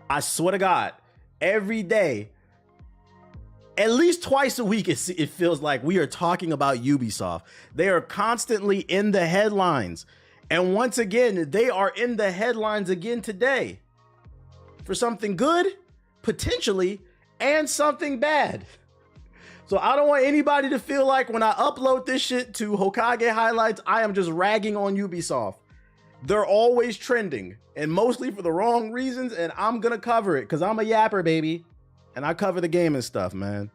I swear to God, every day, at least twice a week, it feels like we are talking about Ubisoft. They are constantly in the headlines. And once again, they are in the headlines again today for something good, potentially, and something bad. So I don't want anybody to feel like when I upload this shit to Hokage Highlights, I am just ragging on Ubisoft. They're always trending, and mostly for the wrong reasons, and I'm gonna cover it because I'm a yapper, baby. And I cover the game and stuff, man.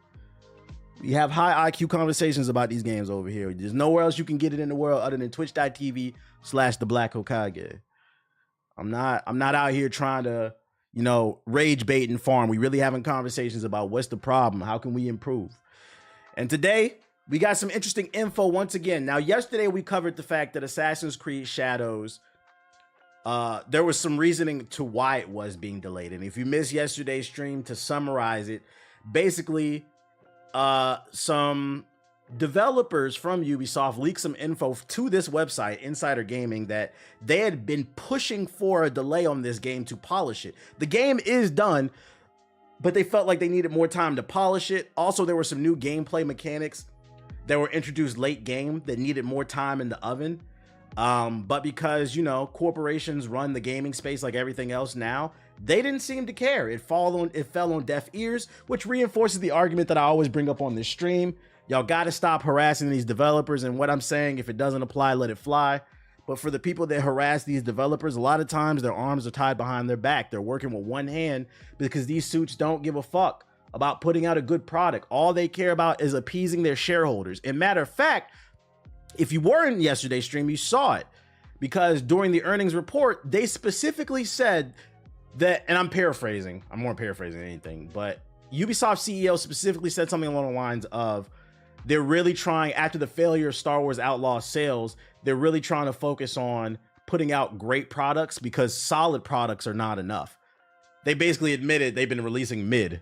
We have high IQ conversations about these games over here. There's nowhere else you can get it in the world other than twitch.tv/TheBlackHokage. I'm not out here trying to, rage bait and farm. We really having conversations about what's the problem, how can we improve. And today, we got some interesting info once again. Now, yesterday we covered the fact that Assassin's Creed Shadows, there was some reasoning to why it was being delayed. And if you missed yesterday's stream, to summarize it, basically, some developers from Ubisoft leaked some info to this website, Insider Gaming, that they had been pushing for a delay on this game to polish it. The game is done, but they felt like they needed more time to polish it. Also, there were some new gameplay mechanics that were introduced late game that needed more time in the oven. But because, corporations run the gaming space like everything else now, they didn't seem to care. It fell on deaf ears, which reinforces the argument that I always bring up on this stream. Y'all got to stop harassing these developers. And what I'm saying, if it doesn't apply, let it fly. But for the people that harass these developers, a lot of times their arms are tied behind their back. They're working with one hand because these suits don't give a fuck about putting out a good product. All they care about is appeasing their shareholders. And matter of fact, if you were in yesterday's stream, you saw it, because during the earnings report, they specifically said that, and I'm paraphrasing, I'm more paraphrasing than anything, but Ubisoft CEO specifically said something along the lines of, they're really trying, after the failure of Star Wars Outlaw sales, they're really trying to focus on putting out great products because solid products are not enough. They basically admitted they've been releasing mid.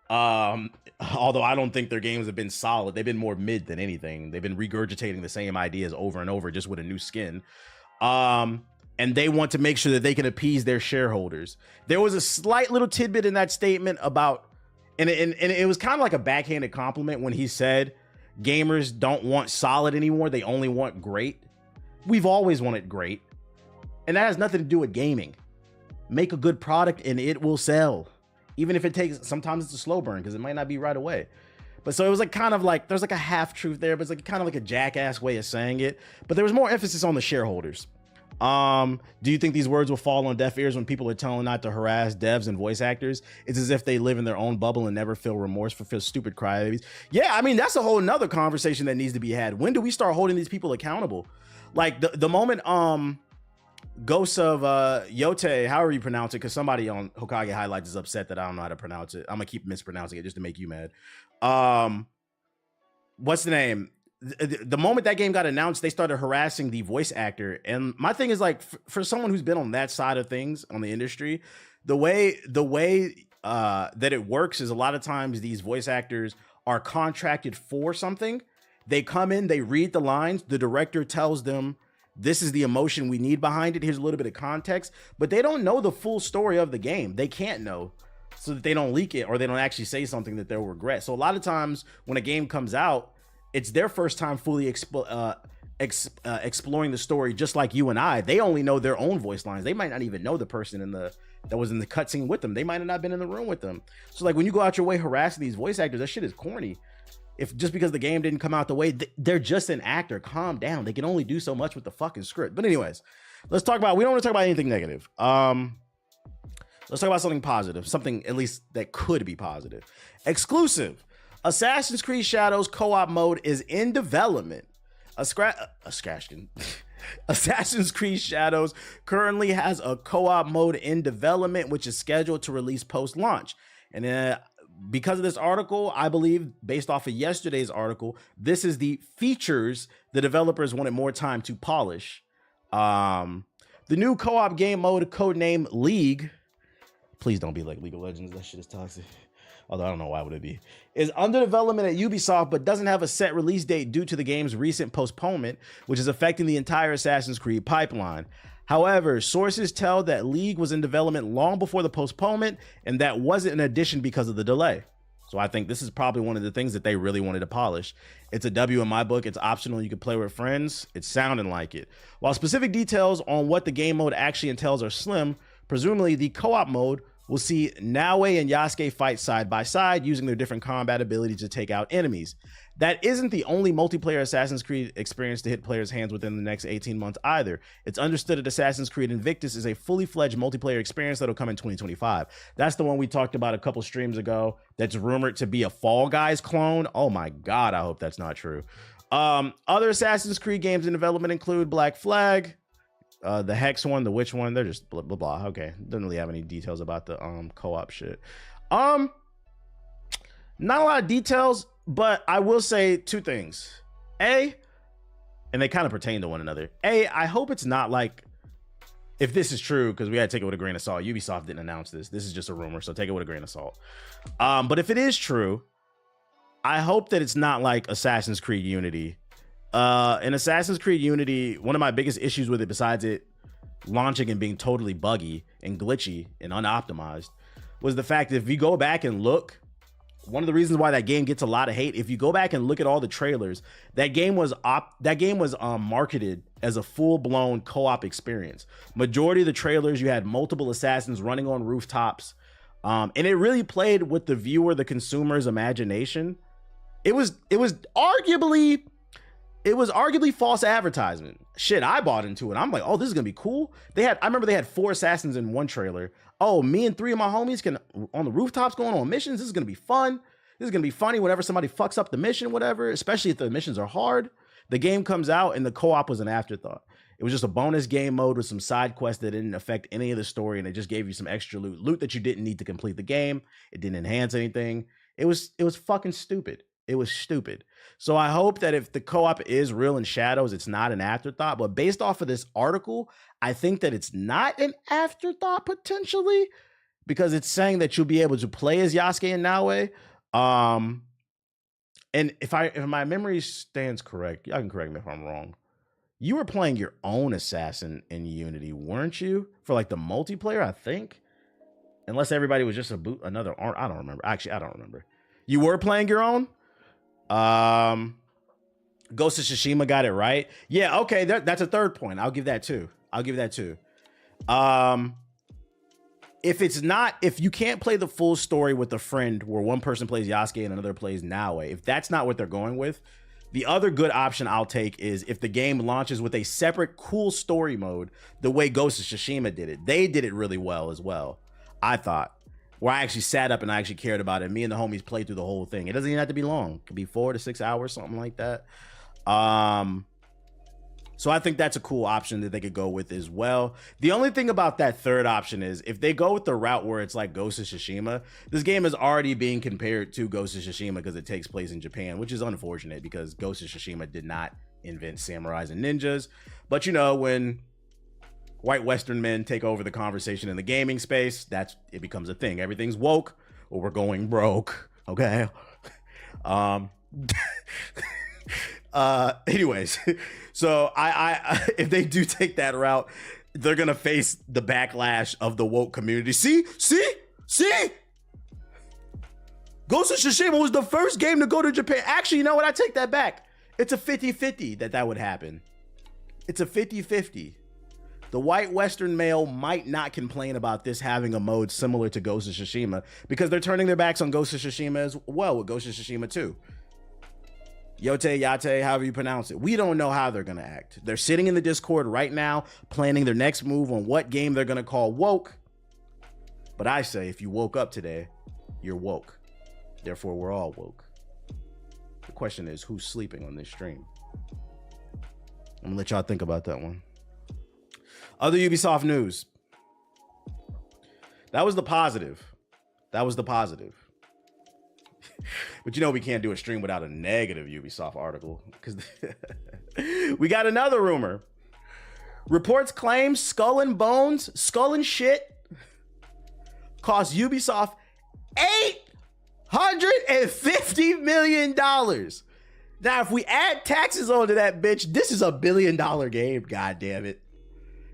Although I don't think their games have been solid. They've been more mid than anything. They've been regurgitating the same ideas over and over, just with a new skin. And they want to make sure that they can appease their shareholders. There was a slight little tidbit in that statement about, and it was kind of like a backhanded compliment when he said, gamers don't want solid anymore. They only want great. We've always wanted great. And that has nothing to do with gaming. Make a good product and it will sell. Even if it takes, sometimes it's a slow burn because it might not be right away. But so it was like kind of like, there's like a half truth there, but it's like kind of like a jackass way of saying it. But there was more emphasis on the shareholders. Do you think these words will fall on deaf ears when people are telling not to harass devs and voice actors? It's as if they live in their own bubble and never feel remorse for stupid crybabies. Yeah, I mean, that's a whole nother conversation that needs to be had. When do we start holding these people accountable? Like the moment, Ghosts of Yote, however you pronounce it, because somebody on Hokage Highlights is upset that I don't know how to pronounce it. I'm gonna keep mispronouncing it just to make you mad. What's the name? The moment that game got announced, they started harassing the voice actor. And my thing is, like, for someone who's been on that side of things on the industry, the way that it works is a lot of times these voice actors are contracted for something. They come in, they read the lines, the director tells them, this is the emotion we need behind it. Here's a little bit of context, but they don't know the full story of the game. They can't know, so that they don't leak it or they don't actually say something that they'll regret. So a lot of times when a game comes out, it's their first time fully exploring the story, just like you and I. They only know their own voice lines. They might not even know the person that was in the cutscene with them. They might have not been in the room with them. So like when you go out your way harassing these voice actors, that shit is corny. If just because the game didn't come out the way, they're just an actor. Calm down. They can only do so much with the fucking script. But anyways, let's talk about, we don't want to talk about anything negative. Let's talk about something positive, something at least that could be positive. Exclusive. Assassin's Creed Shadows co-op mode is in development. Assassin's Creed Shadows currently has a co-op mode in development, which is scheduled to release post-launch. And because of this article, I believe, based off of yesterday's article, this is the features the developers wanted more time to polish. The new co-op game mode, codename League, please don't be like League of Legends, that shit is toxic. Although I don't know why would it be, is under development at Ubisoft, but doesn't have a set release date due to the game's recent postponement, which is affecting the entire Assassin's Creed pipeline. However, sources tell that League was in development long before the postponement, and that wasn't an addition because of the delay. So I think this is probably one of the things that they really wanted to polish. It's a W in my book. It's optional. You can play with friends. It's sounding like it. While specific details on what the game mode actually entails are slim, presumably the co-op mode will see Naoe and Yasuke fight side by side using their different combat abilities to take out enemies. That isn't the only multiplayer Assassin's Creed experience to hit players' hands within the next 18 months either. It's understood that Assassin's Creed Invictus is a fully fledged multiplayer experience that'll come in 2025. That's the one we talked about a couple streams ago that's rumored to be a Fall Guys clone. Oh my God, I hope that's not true. Other Assassin's Creed games in development include Black Flag, the Hex one, the Witch one. They're just blah, blah, blah. Okay, doesn't really have any details about the co-op shit. Not a lot of details, but I will say two things. A, and they kind of pertain to one another. A, I hope it's not like, if this is true, because we had to take it with a grain of salt. Ubisoft didn't announce this. This is just a rumor, so take it with a grain of salt. But if it is true, I hope that it's not like Assassin's Creed Unity. In Assassin's Creed Unity, one of my biggest issues with it, besides it launching and being totally buggy and glitchy and unoptimized, was the fact that if you go back and look, one of the reasons why that game gets a lot of hate, if you go back and look at all the trailers, that game was marketed as a full-blown co-op experience. Majority of the trailers, you had multiple assassins running on rooftops, and it really played with the viewer, the consumer's imagination. It was arguably false advertisement. Shit, I bought into it. I'm like, oh, this is gonna be cool. I remember they had 4 assassins in one trailer. Oh, me and 3 of my homies can on the rooftops going on missions. This is gonna be fun. This is gonna be funny whenever somebody fucks up the mission, whatever, especially if the missions are hard. The game comes out and the co-op was an afterthought. It was just a bonus game mode with some side quests that didn't affect any of the story, and it just gave you some extra loot that you didn't need to complete the game. It didn't enhance anything. It was fucking stupid. It was stupid. So I hope that if the co-op is real in Shadows, it's not an afterthought. But based off of this article, I think that it's not an afterthought potentially, because it's saying that you'll be able to play as Yasuke and Naoe. And if my memory stands correct, y'all can correct me if I'm wrong. You were playing your own assassin in Unity, weren't you? For like the multiplayer, I think. Unless everybody was just another arm. I don't remember. Actually, I don't remember. You were playing your own? Ghost of Tsushima got it right. Yeah, okay, that's a third point. I'll give that too. If you can't play the full story with a friend where one person plays Yasuke and another plays Naoe, if that's not what they're going with, the other good option I'll take is if the game launches with a separate cool story mode, the way Ghost of Tsushima did it. They did it really well as well, I thought. Where I actually sat up and I actually cared about it. Me and the homies played through the whole thing. It doesn't even have to be long. It could be 4 to 6 hours, something like that. So I think that's a cool option that they could go with as well. The only thing about that third option is if they go with the route where it's like Ghost of Tsushima, this game is already being compared to Ghost of Tsushima because it takes place in Japan, which is unfortunate because Ghost of Tsushima did not invent samurais and ninjas. But you know, when white Western men take over the conversation in the gaming space, it becomes a thing. Everything's woke or we're going broke. Okay. Anyways, so I if they do take that route, they're gonna face the backlash of the woke community. See, Ghost of Tsushima was the first game to go to Japan. Actually, you know what? I take that back. It's a 50-50 that would happen. It's a 50-50. The white Western male might not complain about this having a mode similar to Ghost of Tsushima because they're turning their backs on Ghost of Tsushima as well with Ghost of Tsushima 2. Yate, however you pronounce it. We don't know how they're going to act. They're sitting in the Discord right now, planning their next move on what game they're going to call woke. But I say, if you woke up today, you're woke. Therefore, we're all woke. The question is, who's sleeping on this stream? I'm going to let y'all think about that one. Other Ubisoft news. That was the positive. But you know we can't do a stream without a negative Ubisoft article because we got another rumor. Reports claim Skull and Shit cost Ubisoft $850 million. Now, if we add taxes onto that bitch, this is $1 billion game. God damn it.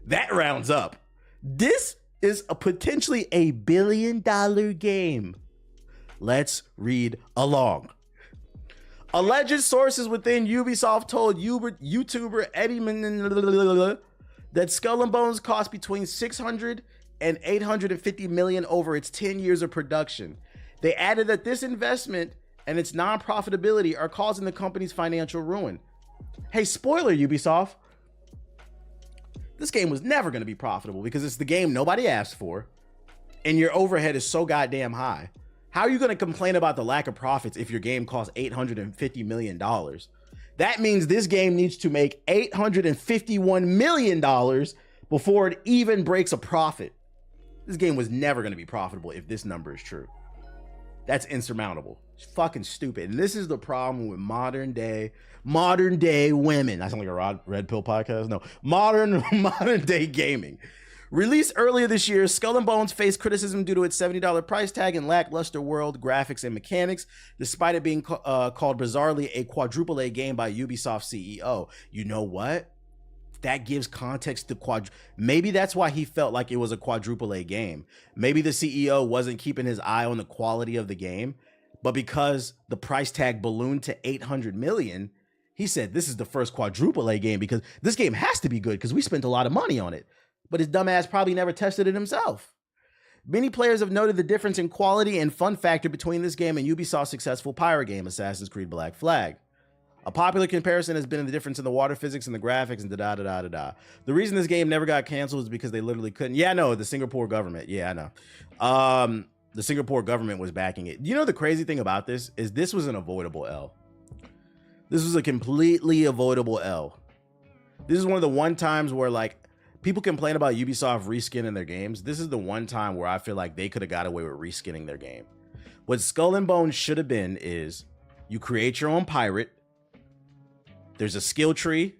That rounds up. This is a potentially $1 billion game. Let's read along. Alleged sources within Ubisoft told YouTuber Eddie that Skull and Bones cost between 600 and 850 million over its 10 years of production. They added that this investment and its non-profitability are causing the company's financial ruin. Hey, spoiler, Ubisoft. This game was never going to be profitable because it's the game nobody asked for, and your overhead is so goddamn high. How are you going to complain about the lack of profits if your game costs $850 million? That means this game needs to make $851 million before it even breaks a profit. This game was never going to be profitable if this number is true. That's insurmountable. It's fucking stupid. And this is the problem with modern day women. I sound like a Red Pill podcast. No, modern day gaming. Released earlier this year, Skull and Bones faced criticism due to its $70 price tag and lackluster world graphics and mechanics, despite it being called bizarrely a quadruple A game by Ubisoft CEO. You know what? That gives context to maybe that's why he felt like it was a quadruple A game. Maybe the CEO wasn't keeping his eye on the quality of the game, but because the price tag ballooned to 800 million, he said this is the first quadruple A game because this game has to be good because we spent a lot of money on it. But his dumbass probably never tested it himself. Many players have noted the difference in quality and fun factor between this game and Ubisoft's successful pirate game, Assassin's Creed Black Flag. A popular comparison has been the difference in the water physics and the graphics and da-da-da-da-da. The reason this game never got canceled is because they literally couldn't. Yeah, I know, the Singapore government. Yeah, I know. The Singapore government was backing it. You know the crazy thing about this is this was an avoidable L. This was a completely avoidable L. This is one of the one times where, like, people complain about Ubisoft reskinning their games. This is the one time where I feel like they could have got away with reskinning their game. What Skull and Bones should have been is you create your own pirate. There's a skill tree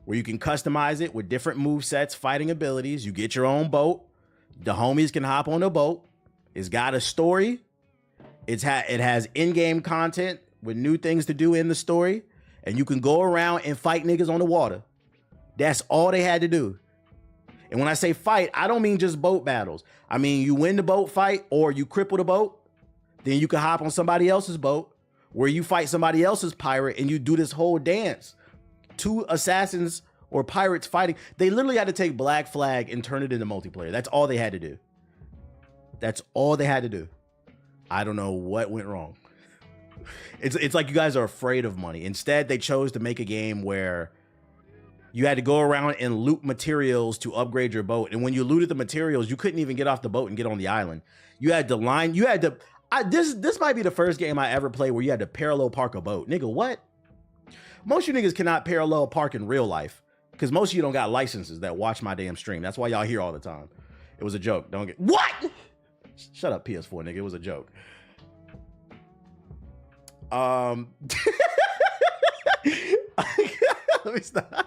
where you can customize it with different move sets, fighting abilities. You get your own boat. The homies can hop on the boat. It's got a story. It has in-game content with new things to do in the story. And you can go around and fight niggas on the water. That's all they had to do. And when I say fight, I don't mean just boat battles. I mean, you win the boat fight or you cripple the boat. Then you can hop on somebody else's boat where you fight somebody else's pirate and you do this whole dance. Two assassins or pirates fighting. They literally had to take Black Flag and turn it into multiplayer. That's all they had to do. That's all they had to do. I don't know what went wrong. It's like you guys are afraid of money. Instead, they chose to make a game where you had to go around and loot materials to upgrade your boat. And when you looted the materials, you couldn't even get off the boat and get on the island. You had to this might be the first game I ever played where you had to parallel park a boat. Nigga, what? Most of you niggas cannot parallel park in real life because most of you don't got licenses that watch my damn stream. That's why y'all here all the time. It was a joke. Don't get what? Shut up, PS4 nigga. It was a joke. Let me stop.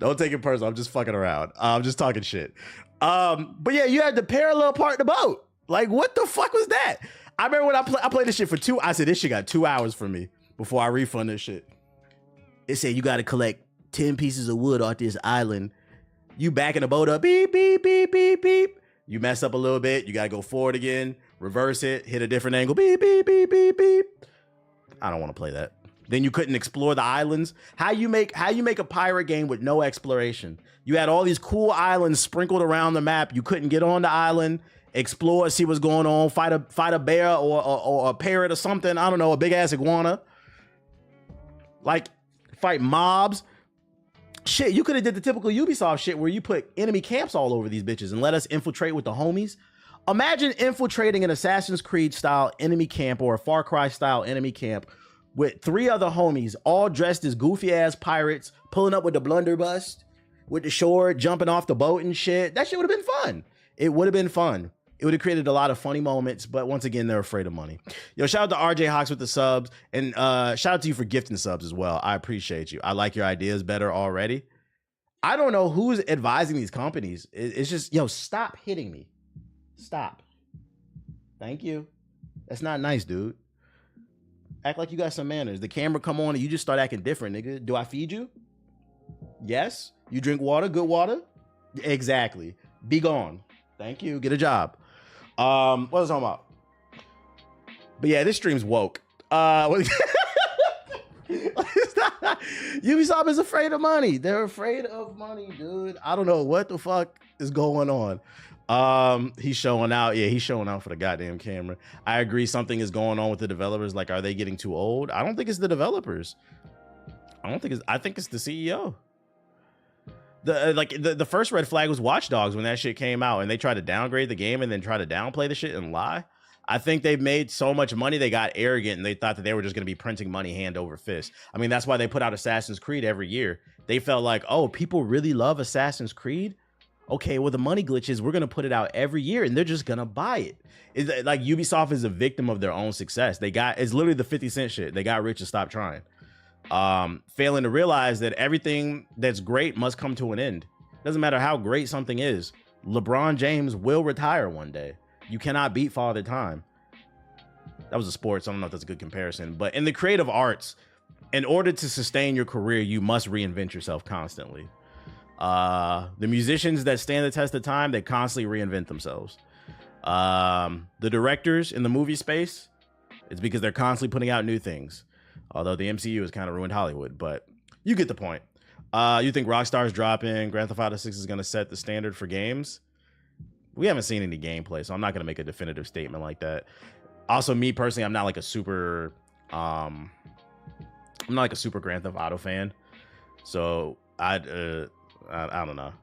Don't take it personal. I'm just fucking around. I'm just talking shit. But yeah, you had to parallel park the boat. Like, what the fuck was that? I remember when I played this shit for I said, this shit got 2 hours for me before I refund this shit. It said you got to collect 10 pieces of wood off this island. You backing the boat up, beep, beep, beep, beep, beep. You mess up a little bit. You got to go forward again, reverse it, hit a different angle, beep, beep, beep, beep, beep. I don't want to play that. Then you couldn't explore the islands. How you make a pirate game with no exploration? You had all these cool islands sprinkled around the map. You couldn't get on the island, explore, see what's going on, fight a bear or a parrot or something. I don't know, a big ass iguana. Like, fight mobs. Shit, you could have did the typical Ubisoft shit where you put enemy camps all over these bitches and let us infiltrate with the homies. Imagine infiltrating an Assassin's Creed style enemy camp or a Far Cry style enemy camp with 3 other homies all dressed as goofy ass pirates, pulling up with the blunderbuss, with the sword, jumping off the boat and shit. That shit would have been fun. It would have been fun. It would have created a lot of funny moments, but once again, they're afraid of money. Yo, shout out to RJ Hawks with the subs, and shout out to you for gifting subs as well. I appreciate you. I like your ideas better already. I don't know who's advising these companies. It's just, yo, stop hitting me. Stop. Thank you. That's not nice, dude. Act like you got some manners. The camera come on and you just start acting different, nigga. Do I feed you? Yes. You drink water? Good water? Exactly. Be gone. Thank you. Get a job. What was I talking about? But yeah, this stream's woke. Ubisoft is afraid of money. They're afraid of money, dude. I don't know what the fuck is going on. He's showing out. Yeah, he's showing out for the goddamn camera. I agree. Something is going on with the developers. Like, are they getting too old? I don't think it's the developers. I think it's the CEO. The first red flag was Watch Dogs when that shit came out and they tried to downgrade the game and then try to downplay the shit and lie. I think they've made so much money, they got arrogant and they thought that they were just going to be printing money hand over fist. I mean, that's why they put out Assassin's Creed every year. They felt like, oh, people really love Assassin's Creed. Okay, well, the money glitches, we're going to put it out every year and they're just going to buy it. It's like Ubisoft is a victim of their own success. It's literally the 50 Cent shit. They got rich and stopped trying. Failing to realize that everything that's great must come to an end. Doesn't matter how great something is. LeBron James will retire one day. You cannot beat Father Time. That was a sport, so I don't know if that's a good comparison. But in the creative arts, in order to sustain your career, you must reinvent yourself constantly. The musicians that stand the test of time, they constantly reinvent themselves. The directors in the movie space, it's because they're constantly putting out new things. Although the MCU has kind of ruined Hollywood, but you get the point. You think Rockstar's dropping Grand Theft Auto 6 is going to set the standard for games? We haven't seen any gameplay, so I'm not going to make a definitive statement like that. Also, me personally, I'm not like a super Grand Theft Auto fan. So I don't know.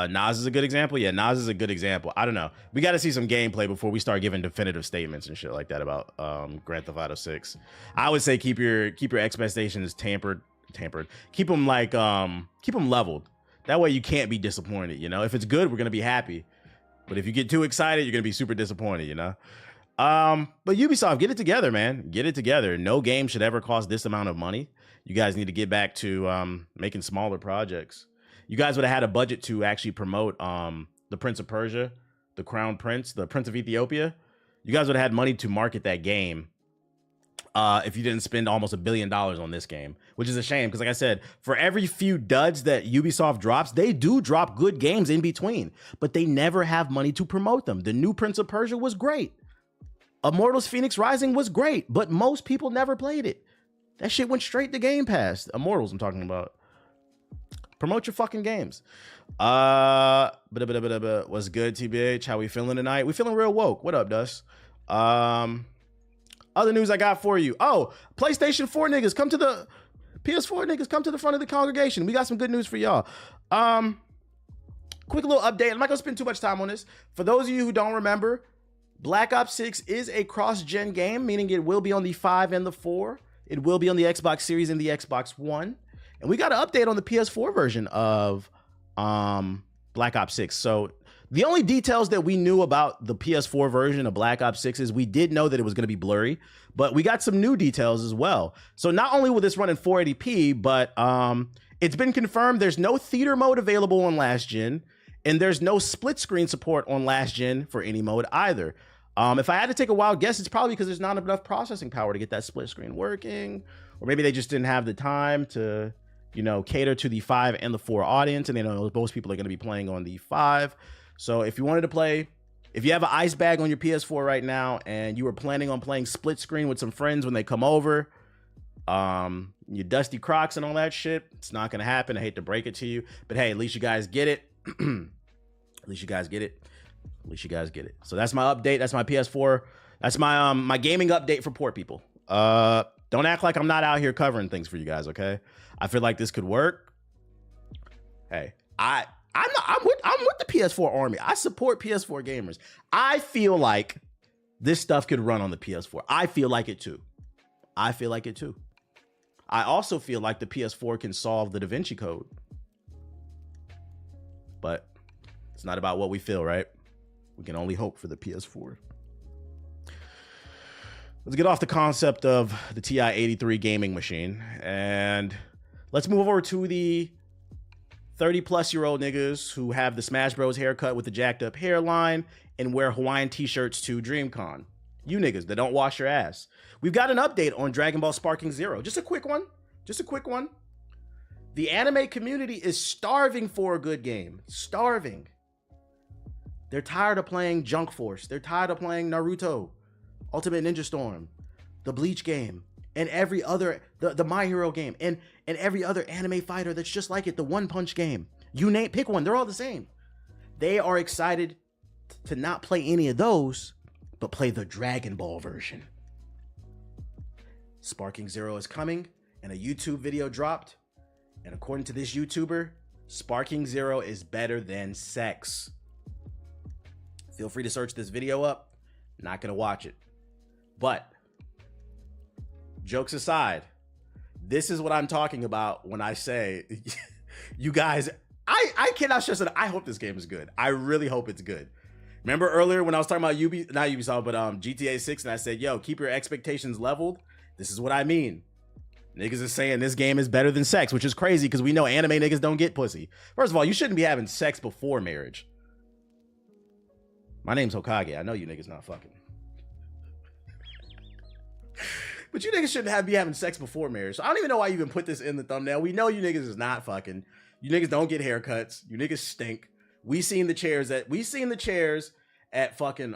Nas is a good example. Yeah, Nas is a good example. I don't know. We got to see some gameplay before we start giving definitive statements and shit like that about Grand Theft Auto 6. I would say keep your expectations tempered. Keep them leveled. That way you can't be disappointed, you know? If it's good, we're going to be happy. But if you get too excited, you're going to be super disappointed, you know? But Ubisoft, get it together, man. Get it together. No game should ever cost this amount of money. You guys need to get back to making smaller projects. You guys would have had a budget to actually promote the Prince of Persia, the Crown Prince, the Prince of Ethiopia. You guys would have had money to market that game if you didn't spend almost $1 billion on this game, which is a shame because, like I said, for every few duds that Ubisoft drops, they do drop good games in between, but they never have money to promote them. The new Prince of Persia was great. Immortals Phoenix Rising was great, but most people never played it. That shit went straight to Game Pass. Immortals, I'm talking about. Promote your fucking games. What's good, TBH? How we feeling tonight? We feeling real woke. What up, Dust? Other news I got for you. Oh, PlayStation 4 niggas, come to the PS4 niggas, come to the front of the congregation. We got some good news for y'all. Quick little update. I'm not gonna spend too much time on this. For those of you who don't remember, Black Ops 6 is a cross-gen game, meaning it will be on the 5 and the 4. It will be on the Xbox Series and the Xbox One. And we got an update on the PS4 version of Black Ops 6. So the only details that we knew about the PS4 version of Black Ops 6 is we did know that it was going to be blurry, but we got some new details as well. So not only will this run in 480p, but it's been confirmed there's no theater mode available on last gen, and there's no split screen support on last gen for any mode either. If I had to take a wild guess, it's probably because there's not enough processing power to get that split screen working, or maybe they just didn't have the time to, you know, cater to the 5 and the 4 audience, and they know most people are going to be playing on the 5. So if you wanted to play, if you have an ice bag on your PS4 right now and you were planning on playing split screen with some friends when they come over, your dusty Crocs and all that shit, it's not going to happen. I hate to break it to you, but hey, at least you guys get it. At least you guys get it. At least you guys get it. So that's my update. That's my PS4. That's my my gaming update for poor people. Don't act like I'm not out here covering things for you guys, okay? I feel like this could work. Hey, I'm with the PS4 army. I support PS4 gamers. I feel like this stuff could run on the PS4. I feel like it too. I feel like it too. I also feel like the PS4 can solve the Da Vinci Code. But it's not about what we feel, right? We can only hope for the PS4. Let's get off the concept of the TI-83 gaming machine and let's move over to the 30-plus-year-old niggas who have the Smash Bros haircut with the jacked up hairline and wear Hawaiian t-shirts to DreamCon. You niggas that don't wash your ass. We've got an update on Dragon Ball Sparking Zero. Just a quick one. The The anime community is starving for a good game. Starving. They're tired of playing Junk Force. They're tired of playing Naruto, Ultimate Ninja Storm, the Bleach game, and every other, the My Hero game, and every other anime fighter that's just like it, the One Punch game. You name, pick one, they're all the same. They are excited to not play any of those, but play the Dragon Ball version. Sparking Zero is coming, and a YouTube video dropped. And according to this YouTuber, Sparking Zero is better than sex. Feel free to search this video up. Not gonna watch it. But, jokes aside, this is what I'm talking about when I say, you guys, I cannot stress it. I hope this game is good. I really hope it's good. Remember earlier when I was talking about GTA 6, and I said, yo, keep your expectations leveled? This is what I mean. Niggas is saying this game is better than sex, which is crazy because we know anime niggas don't get pussy. First of all, you shouldn't be having sex before marriage. My name's Hokage. I know you niggas not fucking. But you niggas shouldn't be having sex before marriage. So I don't even know why you even put this in the thumbnail. We know you niggas is not fucking. You niggas don't get haircuts. You niggas stink. We seen the chairs at fucking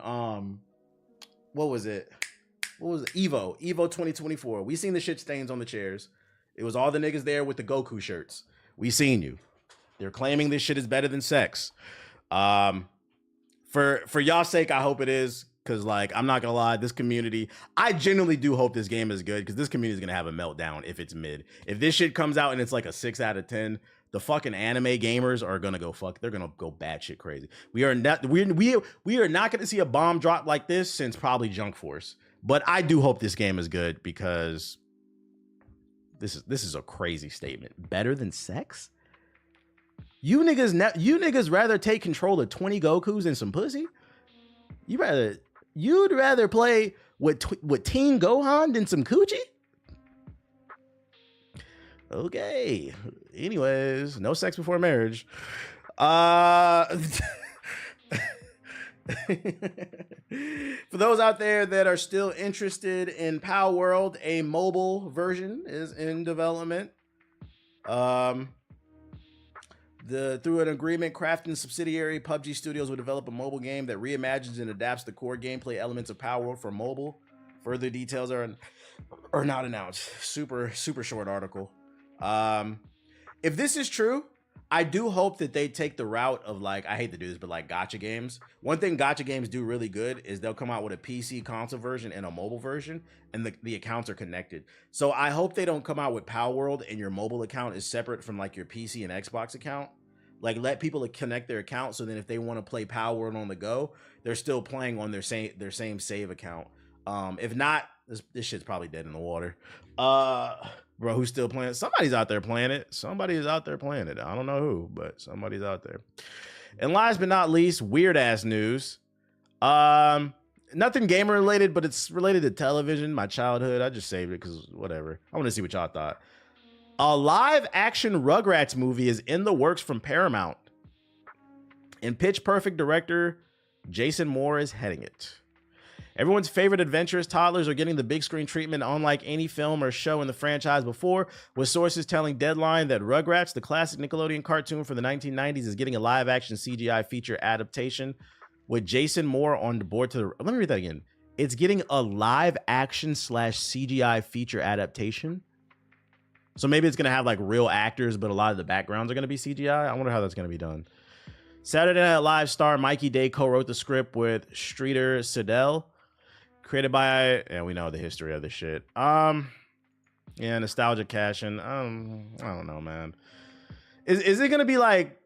what was it? Evo 2024. We seen the shit stains on the chairs. It was all the niggas there with the Goku shirts. We seen you. They're claiming this shit is better than sex. For y'all's sake, I hope it is. Cause like, I'm not gonna lie, this community, I genuinely do hope this game is good because this community is gonna have a meltdown if it's mid. If this shit comes out and it's like a 6 out of 10, the fucking anime gamers are gonna go they're gonna go batshit crazy. We are not gonna see a bomb drop like this since probably Junk Force. But I do hope this game is good because this is a crazy statement. Better than sex? You niggas rather take control of 20 Gokus than some pussy? You'd rather play with Teen Gohan than some coochie? Okay. Anyways, no sex before marriage. For those out there that are still interested in Palworld, a mobile version is in development. Through an agreement, Krafton subsidiary PUBG Studios will develop a mobile game that reimagines and adapts the core gameplay elements of Palworld for mobile. Further details are not announced. Super short article. If this is true, I do hope that they take the route of, like, I hate to do this, but like gacha games. One thing gacha games do really good is they'll come out with a PC console version and a mobile version, and the accounts are connected. So I hope they don't come out with Palworld and your mobile account is separate from like your PC and Xbox account. Like, let people connect their account so then if they want to play Palworld on the go, they're still playing on their same save account. If not, this shit's probably dead in the water. Bro, who's still playing? Somebody's out there playing it. Somebody is out there playing it. I don't know who, but somebody's out there. And last but not least, weird ass news. Nothing gamer related, but it's related to television, my childhood. I just saved it because whatever. I want to see what y'all thought. A live action Rugrats movie is in the works from Paramount, and Pitch Perfect director Jason Moore is heading it. Everyone's favorite adventurous toddlers are getting the big screen treatment unlike any film or show in the franchise before, with sources telling Deadline that Rugrats, the classic Nickelodeon cartoon from the 1990s, is getting a live action CGI feature adaptation with Jason Moore on the board let me read that again. It's getting a live action / CGI feature adaptation. So maybe it's going to have like real actors, but a lot of the backgrounds are going to be CGI. I wonder how that's going to be done. Saturday Night Live star Mikey Day co-wrote the script with Streeter Siddell. Created by, and we know the history of this shit. Yeah, nostalgia cash-in. I don't know, man. Is it gonna be like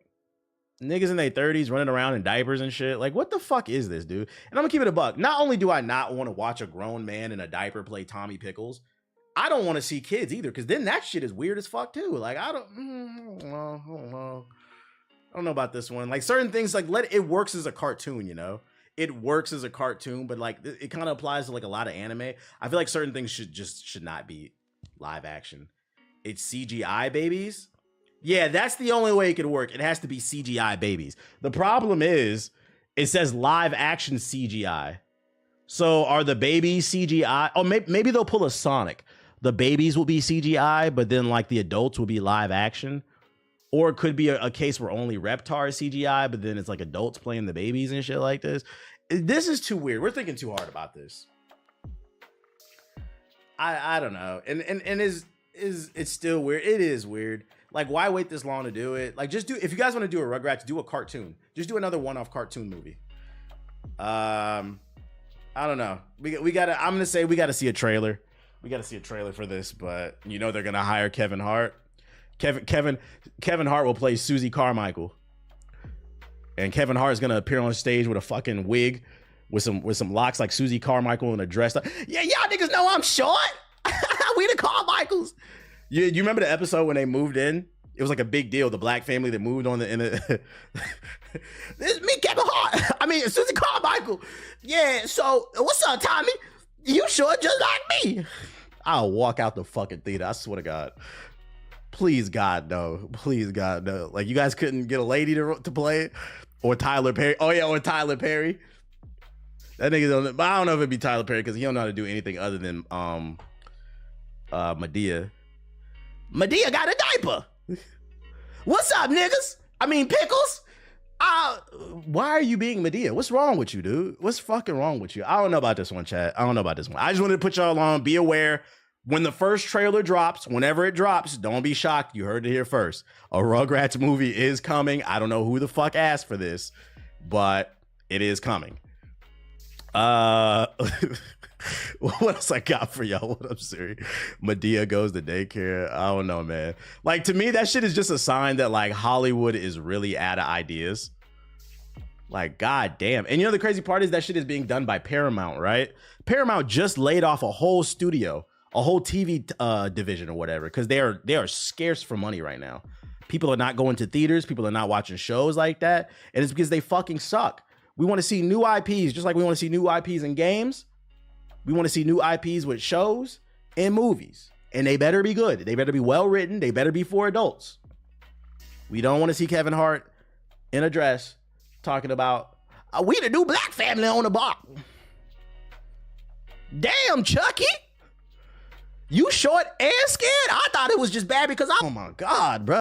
niggas in their 30s running around in diapers and shit? Like, what the fuck is this, dude? And I'm gonna keep it a buck. Not only do I not want to watch a grown man in a diaper play Tommy Pickles, I don't want to see kids either, because then that shit is weird as fuck too. Like, I don't know about this one. Like, certain things, like, it works as a cartoon, you know? It works as a cartoon, but like it kind of applies to like a lot of anime. I feel like certain things should not be live action. It's CGI babies. Yeah, that's the only way it could work. It has to be CGI babies. The problem is it says live action CGI. So are the babies CGI? Oh, maybe they'll pull a Sonic. The babies will be CGI, but then like the adults will be live action. Or it could be a case where only Reptar is CGI, but then it's like adults playing the babies and shit like this. This is too weird. We're thinking too hard about this. I don't know. And is it's still weird. It is weird. Like, why wait this long to do it? Like, just do, if you guys want to do a Rugrats, do a cartoon. Just do another one-off cartoon movie. I don't know. We gotta, I'm gonna say we gotta see a trailer. We gotta see a trailer for this, but you know they're gonna hire Kevin Hart. Kevin Hart will play Susie Carmichael. And Kevin Hart is gonna appear on stage with a fucking wig with some locks like Susie Carmichael in a dress. Like, yeah, y'all niggas know I'm short. We the Carmichaels. You remember the episode when they moved in? It was like a big deal. The black family that moved on this is me, Kevin Hart. I mean, Susie Carmichael. Yeah, so what's up, Tommy? You short just like me. I'll walk out the fucking theater. I swear to God. Please, God, no. Please, God, no. Like, you guys couldn't get a lady to play it? Or Tyler Perry. Oh, yeah, or Tyler Perry. That nigga don't, but I don't know if it'd be Tyler Perry because he don't know how to do anything other than Madea. Madea got a diaper. What's up, niggas? I mean, pickles. Why are you being Madea? What's wrong with you, dude? What's fucking wrong with you? I don't know about this one, chat. I don't know about this one. I just wanted to put y'all on. Be aware. When the first trailer drops, whenever it drops, don't be shocked. You heard it here first. A Rugrats movie is coming. I don't know who the fuck asked for this, but it is coming. What else I got for y'all? What up, Siri? Madea goes to daycare. I don't know, man. Like, to me, that shit is just a sign that like Hollywood is really out of ideas. Like, god damn. And you know the crazy part is that shit is being done by Paramount, right? Paramount just laid off a whole studio, a whole TV division or whatever, because they are scarce for money right now. People are not going to theaters. People are not watching shows like that. And it's because they fucking suck. We want to see new IPs, just like we want to see new IPs in games. We want to see new IPs with shows and movies. And they better be good. They better be well written. They better be for adults. We don't want to see Kevin Hart in a dress talking about, we the new black family on the block. Damn, Chucky. You short and scared? I thought it was just bad because oh my God, bro.